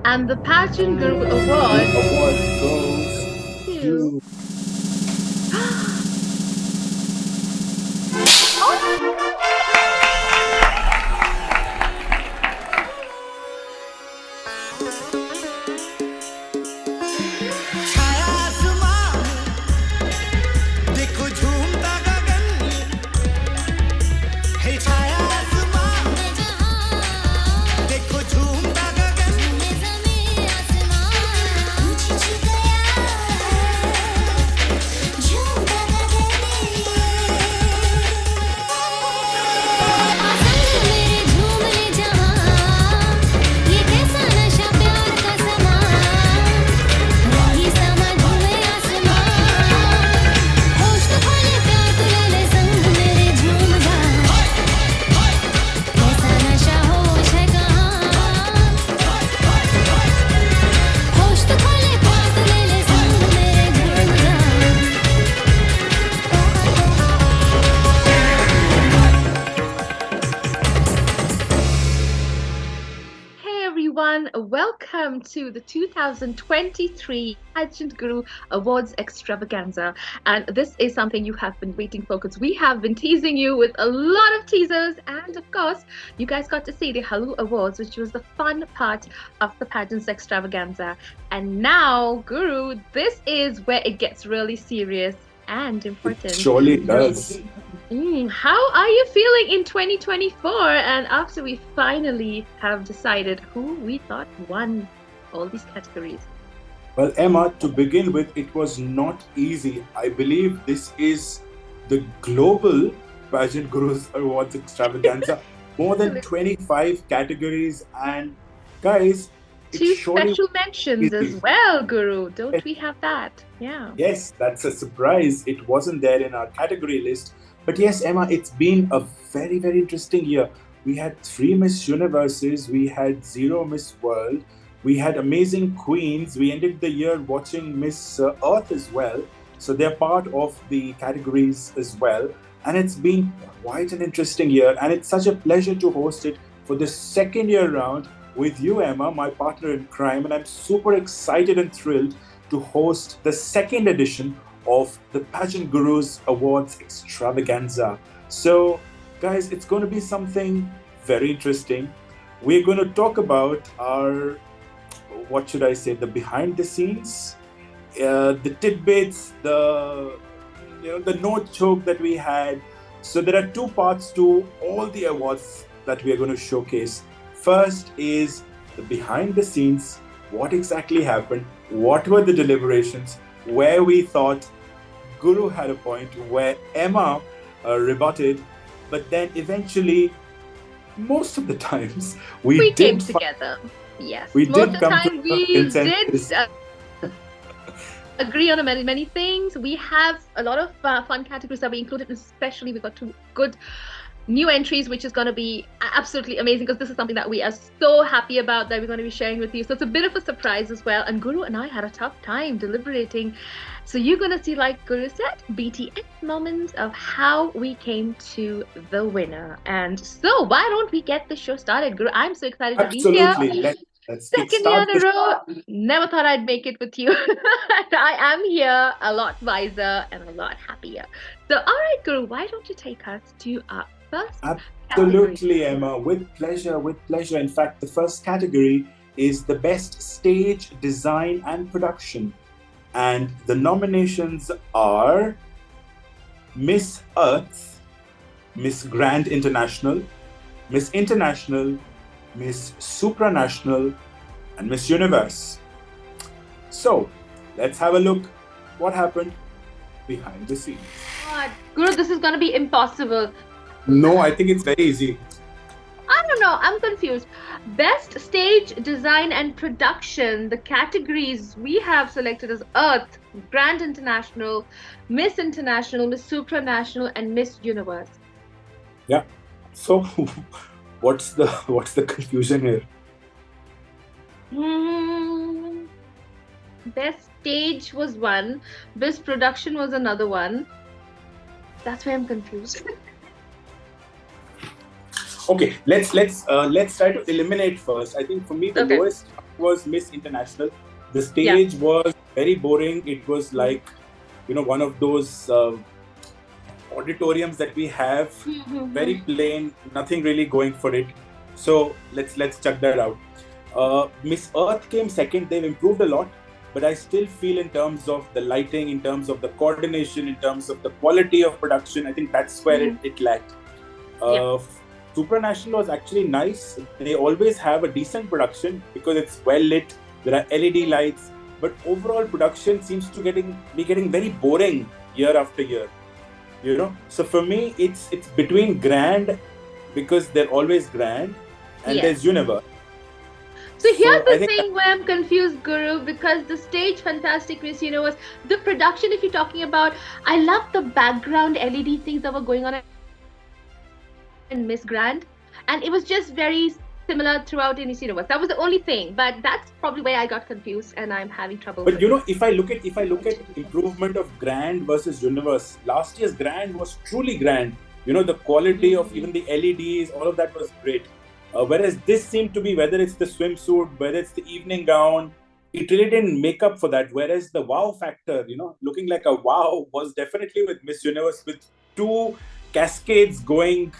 And the Pageant Guru Award goes to... to welcome to the 2023 Pageant Guru Awards Extravaganza. And this is something you have been waiting for because we have been teasing you with a lot of teasers. And of course, you guys got to see the Halu Awards, which was the fun part of the Pageants Extravaganza. And now, Guru, this is where it gets really serious and important. It surely does. How are you feeling in 2024? And after we finally have decided who we thought won all these categories? Well, Emma, to begin with, it was not easy. I believe this is the global Pageant Gurus Awards Extravaganza. More than 25 categories. And guys, two special mentions as well, Guru. Don't we have that? Yeah. Yes, that's a surprise. It wasn't there in our category list. But yes, Emma, it's been a very, very interesting year. We had 3 Miss Universes, we had 0 Miss World, we had amazing queens. We ended the year watching Miss Earth as well. So they're part of the categories as well. And it's been quite an interesting year. And it's such a pleasure to host it for the second year round with you, Emma, my partner in crime. And I'm super excited and thrilled to host the second edition of the Pageant Gurus Awards Extravaganza. So, guys, it's going to be something very interesting. We're going to talk about our, what should I say, the behind the scenes, the tidbits, the note joke that we had. So there are 2 parts to all the awards that we are going to showcase. First is the behind the scenes, what exactly happened, what were the deliberations, where we thought Guru had a point, where Emma rebutted, but then eventually, most of the times, we came together. Yes, we most did of come the time to we consensus. did agree on many things. We have a lot of fun categories that we included, especially we got 2 good new entries, which is going to be absolutely amazing because this is something that we are so happy about that we're going to be sharing with you. So it's a bit of a surprise as well. And Guru and I had a tough time deliberating. So you're going to see, like Guru said, BTS moments of how we came to the winner. And so why don't we get the show started, Guru? I'm so excited to be here. Absolutely. Let's Second year in a row. Never thought I'd make it with you. I am here a lot wiser and a lot happier. So all right, Guru, why don't you take us to our first Absolutely, category? Emma. With pleasure, with pleasure. In fact, the first category is the best stage design and production. And the nominations are Miss Earth, Miss Grand International, Miss International, Miss Supranational, and Miss Universe. So, let's have a look what happened behind the scenes. God, Guru, this is going to be impossible. No, I think it's very easy. I don't know. I'm confused. Best stage design and production. The categories we have selected as Earth, Grand International, Miss International, Miss Supranational, and Miss Universe. Yeah. So, what's the confusion here? Best stage was one. Best production was another one. That's where I'm confused. Okay, let's try to eliminate first. I think for me the lowest was Miss International. The Yeah. stage was very boring. It was like, one of those auditoriums that we have, very plain, nothing really going for it. So let's check that out. Miss Earth came second. They've improved a lot, but I still feel in terms of the lighting, in terms of the coordination, in terms of the quality of production, I think that's where it lacked. Supranational was actually nice. They always have a decent production because it's well lit. There are LED lights, but overall production seems to be getting very boring year after year. So for me, it's between grand, because they're always grand, and there's universe. So here's the thing where I'm confused, Guru, because the stage, fantastic Miss Universe, the production, if you're talking about, I love the background LED things that were going on in Miss Grand, and it was just very similar throughout in Miss Universe. That was the only thing, but that's probably where I got confused, and I'm having trouble. But if I look at improvement of Grand versus Universe, last year's Grand was truly grand. The quality of even the LEDs, all of that was great. Whereas this seemed to be, whether it's the swimsuit, whether it's the evening gown, it really didn't make up for that. Whereas the wow factor, looking like a wow, was definitely with Miss Universe, with two cascades going,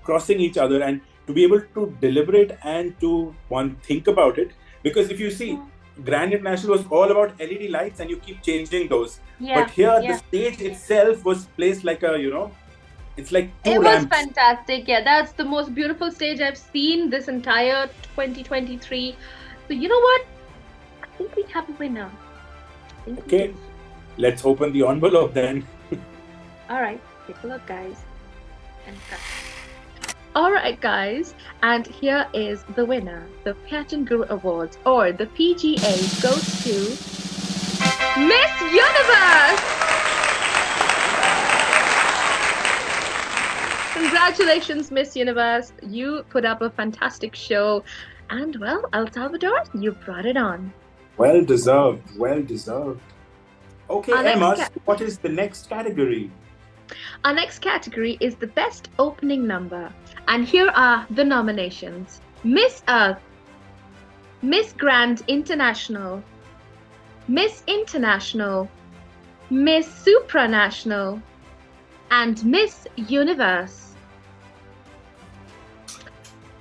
crossing each other, and to be able to deliberate and to think about it. Because if you see, Grand International was all about LED lights and you keep changing those. But here, the stage itself was placed like a, it's like two ramps. It was fantastic. Yeah, that's the most beautiful stage I've seen this entire 2023. So you know what? I think we have a winner. Okay, let's open the envelope then. All right, take a look, guys. All right, guys, and here is the winner. The Pageant Guru Awards, or the PGA, goes to Miss Universe. Congratulations, Miss Universe. You put up a fantastic show. And, well, El Salvador, you brought it on. Well deserved. Well deserved. Okay, Emma, what is the next category? Our next category is the best opening number. And here are the nominations. Miss Earth, Miss Grand International, Miss International, Miss Supranational, and Miss Universe.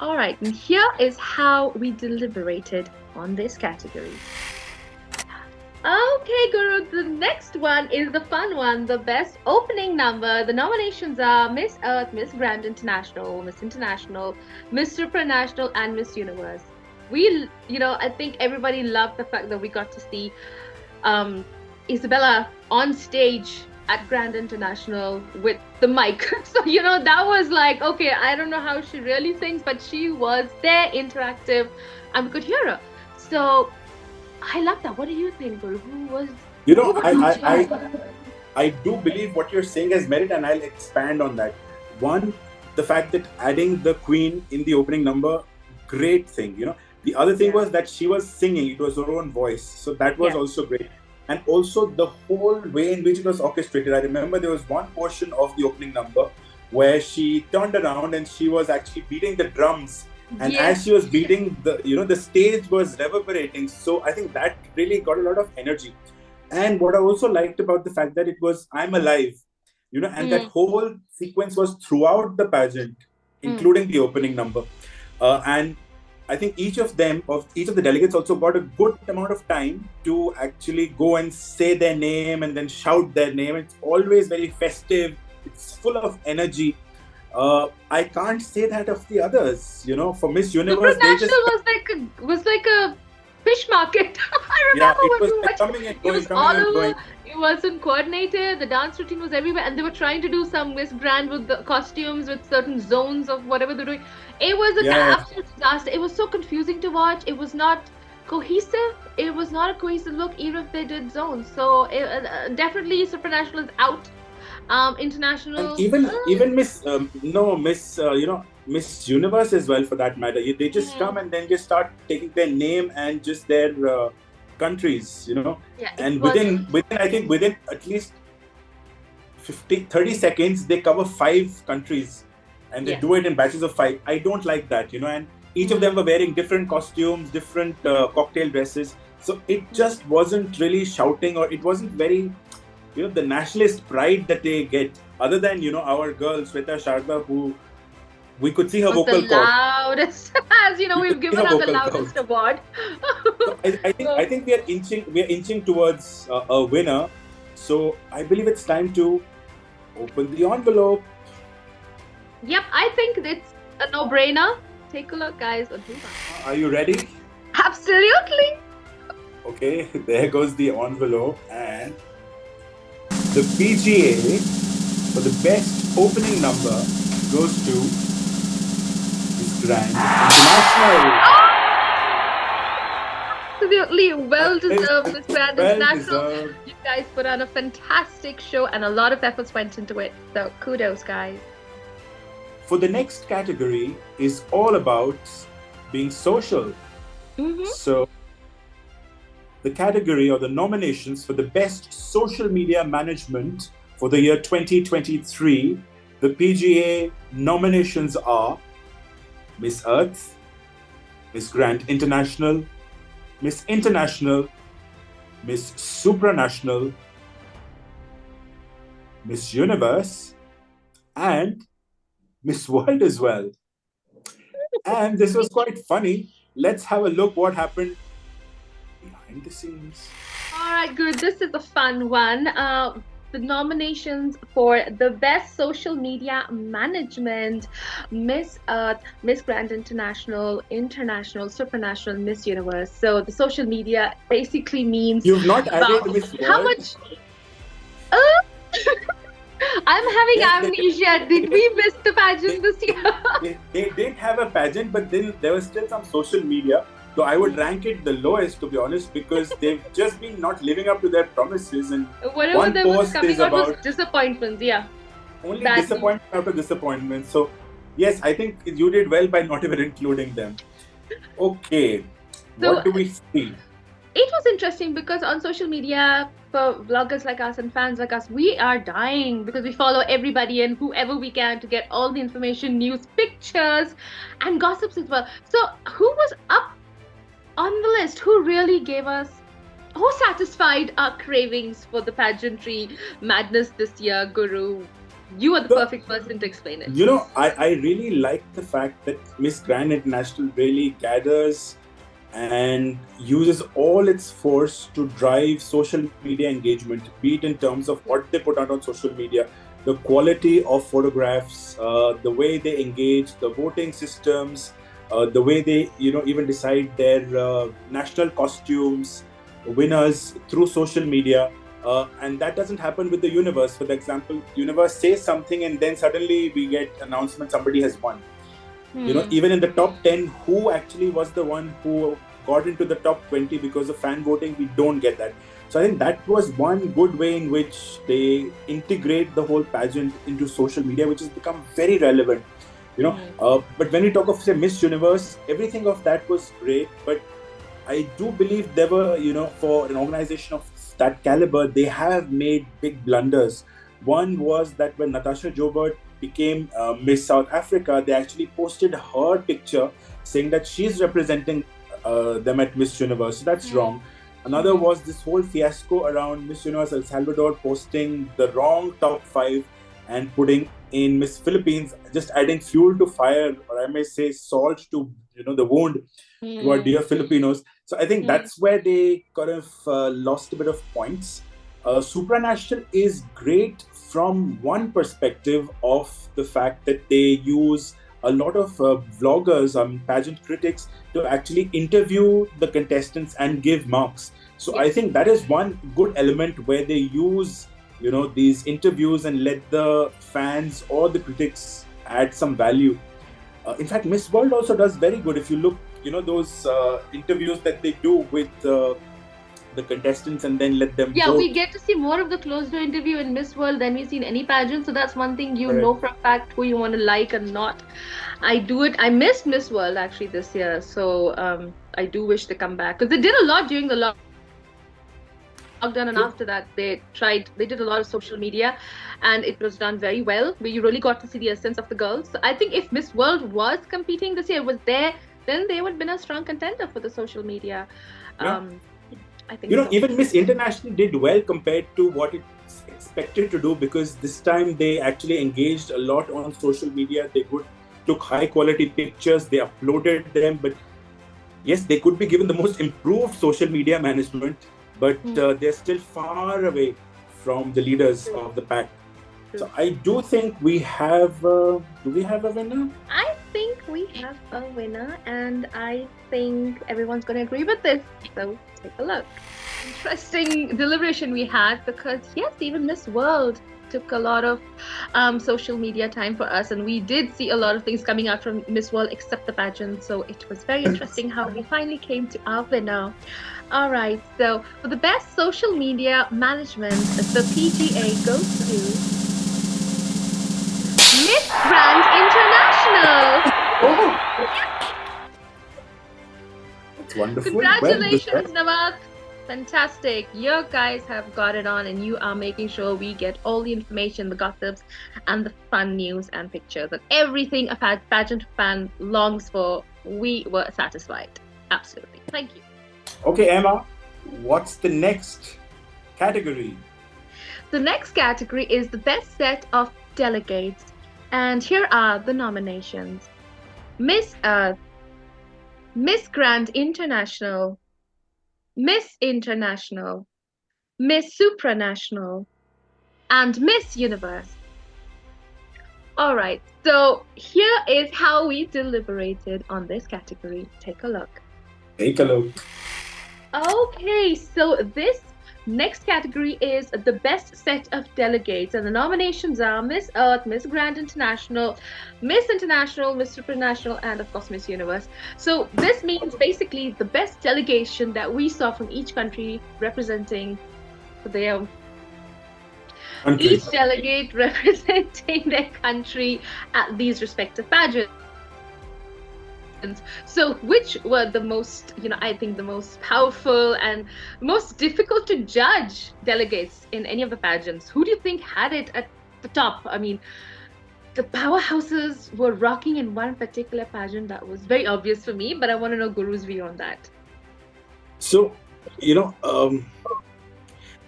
All right, and here is how we deliberated on this category. Okay, Guru, the next one is the fun one, the best opening number. The nominations are Miss Earth, Miss Grand International, Miss International, Miss Supranational, and Miss Universe. I think everybody loved the fact that we got to see Isabella on stage at Grand International with the mic. So, that was like, okay, I don't know how she really sings, but she was there, interactive, and we could hear her. So, I love that. What do you think, Guru? Who was... I do believe what you're saying has merit, and I'll expand on that. One, the fact that adding the Queen in the opening number, great thing, The other thing was that she was singing. It was her own voice. So that was also great. And also the whole way in which it was orchestrated. I remember there was one portion of the opening number where she turned around and she was actually beating the drums. And as she was beating, the stage was reverberating. So I think that really got a lot of energy. And what I also liked about the fact that it was I'm Alive, and that whole sequence was throughout the pageant, including the opening number. And I think each of the delegates also got a good amount of time to actually go and say their name and then shout their name. It's always very festive. It's full of energy. I can't say that of the others. For Miss Universe, was like a fish market. I remember it was all over. It wasn't coordinated. The dance routine was everywhere, and they were trying to do some Miss Grand with the costumes with certain zones of whatever they're doing. It was an absolute disaster. It was so confusing to watch. It was not cohesive. It was not a cohesive look, even if they did zones. So definitely, Supranational is out. International, and even Miss Universe as well, for that matter. They just come and then just start taking their name and just their countries, and within at least 30 seconds they cover 5 countries, and they do it in batches of 5. I don't like that, and Each of them were wearing different costumes, different cocktail dresses. So it just wasn't really shouting, or it wasn't very, the nationalist pride that they get. Other than, our girl, Shweta Sharda, who we could see her Was the vocal cords. loudest. As you know, We we've could see given her her the vocal loudest cords. award. So I think we are inching towards a winner. So I believe it's time to open the envelope. Yep, I think it's a no-brainer. Take a look, guys. On who that. Are you ready? Absolutely. Okay, there goes the envelope, and the PGA for the best opening number goes to Miss Grand International. Absolutely well deserved, Miss Grand International. Well-deserved. You guys put on a fantastic show, and a lot of efforts went into it. So kudos, guys. For the next category is all about being social. So the category or the nominations for the best social media management for the year 2023, the PGA nominations are Miss Earth, Miss Grand International, Miss International, Miss Supranational, Miss Universe, and Miss World as well. And this was quite funny. Let's have a look what happened behind the scenes. All right, good. This is a fun one. The nominations for the best social media management: Miss Earth, Miss Grand International, International, Supranational, Miss Universe. So the social media basically means You've not added Miss World. how much. I'm having amnesia. Did we miss the pageant this year? They did have a pageant, but then there was still some social media. So I would rank it the lowest, to be honest, because they've just been not living up to their promises. And whatever one there was post coming is out was about disappointments. Yeah. only Bad disappointment after disappointment. So yes, I think you did well by not even including them. Okay, So- what do we see? It was interesting because on social media, for vloggers like us and fans like us, we are dying because we follow everybody and whoever we can to get all the information, news, pictures, and gossips as well. So who was up on the list? Who really gave us, who satisfied our cravings for the pageantry madness this year, Guru? You are the So- perfect person to explain it. I really like the fact that Miss Grand International really gathers and uses all its force to drive social media engagement, be it in terms of what they put out on social media, the quality of photographs, the way they engage, the voting systems, the way they, even decide their national costumes, winners through social media. And that doesn't happen with the Universe. For example, Universe says something and then suddenly we get announcement somebody has won. Even in the top 10, who actually was the one who got into the top 20 because of fan voting, we don't get that. So I think that was one good way in which they integrate the whole pageant into social media, which has become very relevant. But when we talk of, say, Miss Universe, everything of that was great. But I do believe there were, for an organization of that caliber, they have made big blunders. One was that when Natasha Joubert became Miss South Africa, they actually posted her picture saying that she's representing them at Miss Universe. So that's wrong. Another was this whole fiasco around Miss Universe El Salvador posting the wrong top 5 and putting in Miss Philippines, just adding fuel to fire, or I may say salt to the wound to our dear Filipinos. So I think that's where they kind of lost a bit of points. Supranational is great from one perspective of the fact that they use a lot of vloggers, pageant critics, to actually interview the contestants and give marks. So I think that is one good element where they use, these interviews and let the fans or the critics add some value. In fact, Miss World also does very good. If you look, those interviews that they do with the contestants and then let them vote. We get to see more of the closed door interview in Miss World than we've seen any pageant. So that's one thing know for a fact who you want to like and not. I missed Miss World actually this year. So I do wish they come back because they did a lot during the lockdown, and after that they did a lot of social media and it was done very well, where you really got to see the essence of the girls. So I think if Miss World was competing this year, it was their then they would have been a strong contender for the social media. Yeah. I think so. Even Miss International did well compared to what it's expected to do, because this time they actually engaged a lot on social media. They took high quality pictures, they uploaded them, but yes, they could be given the most improved social media management, but they're still far away from the leaders of the pack. So I do think we have, do we have a winner? I think we have a winner, and I think everyone's going to agree with this. So take a look. Interesting deliberation we had, because yes, even Miss World took a lot of social media time for us, and we did see a lot of things coming out from Miss World except the pageant. So it was very interesting how we finally came to our winner. All right, so for the best social media management, the PGA goes to Miss Grand International. Oh, that's wonderful. Congratulations, Nawat. Fantastic. You guys have got it on, and you are making sure we get all the information, the gossips, and the fun news and pictures, and everything a pageant fan longs for. We were satisfied. Absolutely. Thank you. Okay, Emma, what's the next category? The next category is the best set of delegates. And here are the nominations: Miss Earth, Miss Grand International, Miss International, Miss Supranational, and Miss Universe. All right, so here is how we deliberated on this category. Take a look. Take a look. Okay, so this next category is the best set of delegates, and the nominations are Miss Earth, Miss Grand International, Miss International, Miss Supranational, and of course Miss Universe. So this means basically the best delegation that we saw from each country representing their each delegate representing their country at these respective pageants. So which were the most, I think the most powerful and most difficult to judge delegates in any of the pageants? Who do you think had it at the top? I mean, the powerhouses were rocking in one particular pageant that was very obvious for me, but I want to know Guru's view on that. So,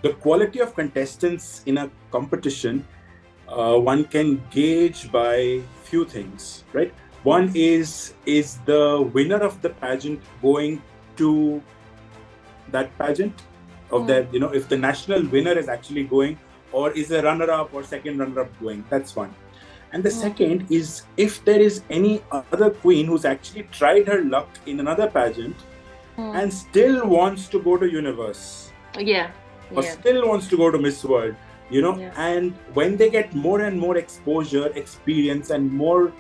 the quality of contestants in a competition, one can gauge by few things, right? One is the winner of the pageant going to that pageant of that, if the national winner is actually going, or is a runner-up or second runner-up going. That's one. And the second is if there is any other queen who's actually tried her luck in another pageant and still wants to go to Universe. Or still wants to go to Miss World, and when they get more and more exposure, experience, and more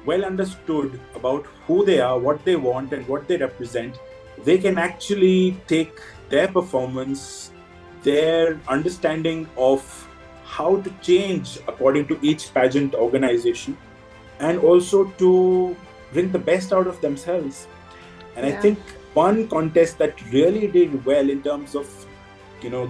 well understood about who they are, what they want, and what they represent, they can actually take their performance, their understanding of how to change according to each pageant organization, and also to bring the best out of themselves. And I think one contest that really did well in terms of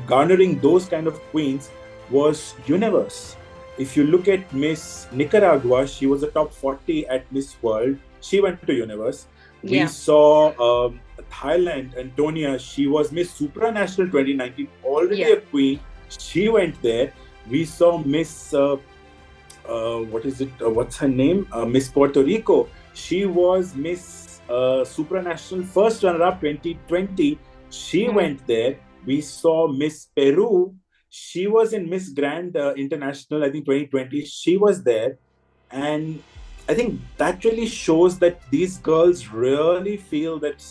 garnering those kind of queens was Universe. If you look at Miss Nicaragua, she was a top 40 at Miss World. She went to Universe. We saw Thailand, Antonia. She was Miss Supranational 2019, already a queen. She went there. We saw Miss, what's her name? Miss Puerto Rico. She was Miss Supranational first runner-up 2020. She went there. We saw Miss Peru. She was in Miss Grand International, I think 2020. She was there. And I think that really shows that these girls really feel that,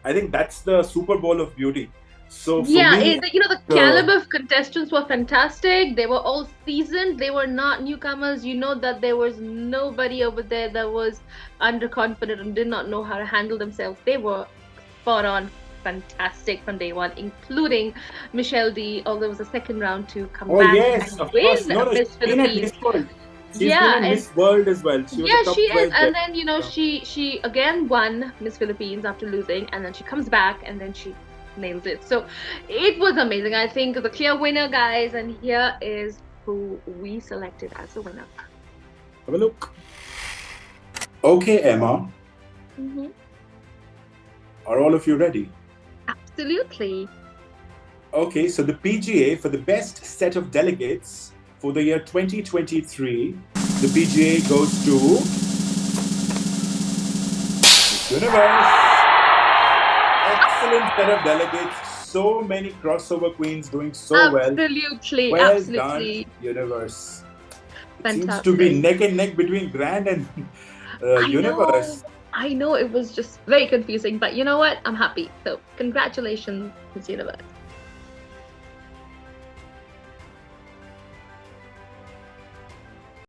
I think that's the Super Bowl of beauty. So for me, the caliber of contestants were fantastic. They were all seasoned. They were not newcomers. That there was nobody over there that was underconfident and did not know how to handle themselves. They were spot on. Fantastic from day one, including Michelle D, although it was a second round to come back and win Miss Philippines. She's been in Miss World as well. She is. And then she again won Miss Philippines after losing, and then she comes back and then she nails it. So it was amazing. I think the clear winner, guys, and here is who we selected as the winner. Have a look. Okay, Emma. Are all of you ready? Absolutely. Okay, so the PGA for the best set of delegates for the year 2023, the PGA goes to Miss Universe. Excellent set of delegates. So many crossover queens doing so well. Absolutely. Well Absolutely. done, Universe. It seems to be Fantastic. neck and neck between Grand and I Universe. know it was just very confusing, but you know what? I'm happy. So congratulations, Miss Universe.